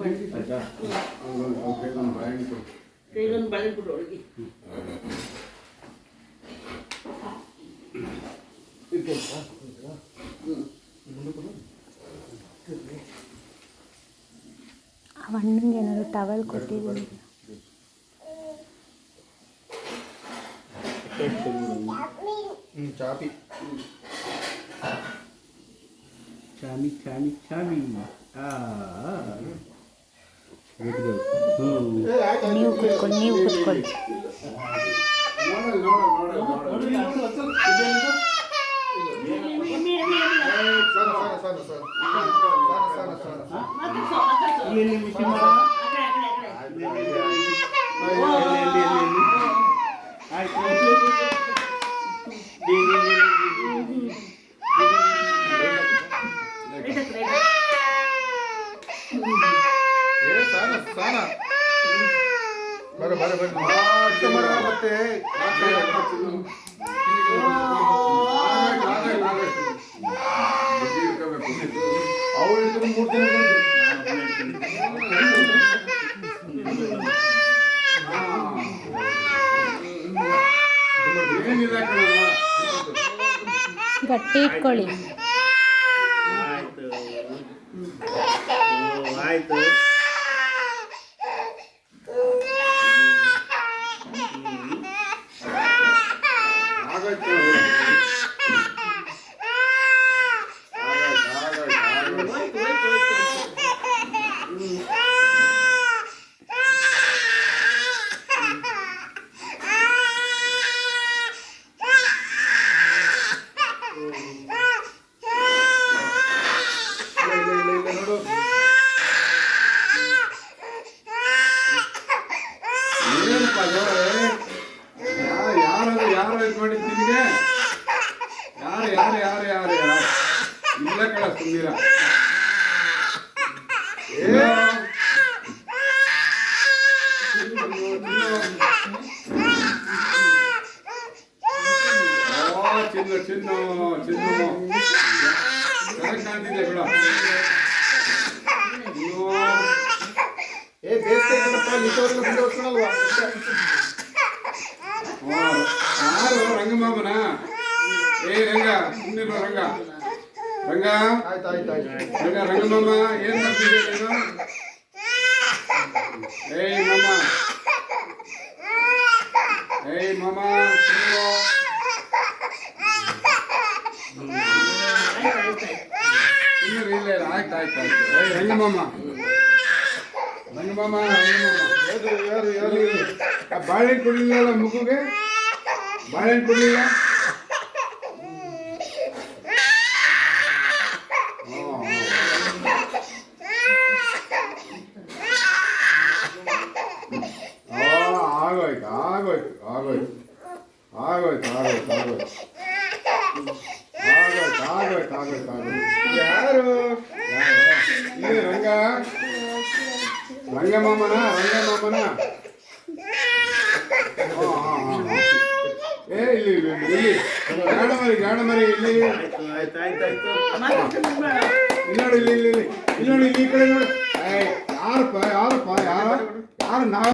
ಆಯ್ತಾ ಒಂದು ಬಾಳೆಹಣ್ಣು ಕೊಡು. ಕೈಗೊಂದು ಬಾಳೆಹಣ್ಣು ಕೊಡು ಅವಳಿಗೆ. ಆ ಅಣ್ಣಂಗೆ ಏನಾದ್ರು ಟವಲ್ ಕೊಟ್ಟಿದ್ದೀನಿ. ಚಾಪಿ ಚಾಮಿ ಚಾಮಿ ಚಾಮಿ ನೀವು ಕುತ್ಕೊಳ್ಳಿ. ಮತ್ತೆ ಅವಳು ಗಟ್ಟಿ ಇಟ್ಕೊಳ್ಳಿ. ಆಯ್ತು ಯಾರು ಇದು ಮಾಡಿದ್ದು ನಿನಗೆ? ಯಾರು ಇಲ್ಲ ಕಳ ಸುಂದೀರ ಚಿನ್ನು ಚೆನ್ನಾಗಿ ಕಾಣ್ತಿದ್ದೆ ಬಿಡ. ಯಾರು ರಂಗಮಾಮನ? ರಂಗ ಸುಮ್ಮನಿರೋ ರಂಗ. ರಂಗಮಾಮ ಏನ್ ಮಾಡ್ತಿದ್ದೆ ನೀನು? ಮಾಮ ಇಲ್ಲ ಆಯ್ತು. ರಂಗಮಾಮ ಬಾಳೆಹಣ್ಣು ಕೊಡ್ಲಿಲ್ಲ ಮಗುಗೆ? ಬಾಳೆಹಣ್ಣು ಕೊಡ್ಲಿಲ್ಲ? ಆಗೋಯ್ತು. ಯಾರು ರಂಗಮಾಮನ? ಇಲ್ಲಿ ಗಾಣ ಮರಿ ಇಲ್ಲಿ ನೋಡಿ, ಇಲ್ಲಿ ಈ ಕಡೆ ನೋಡಿ. ಯಾರಪ್ಪ ಯಾರು ನಾವು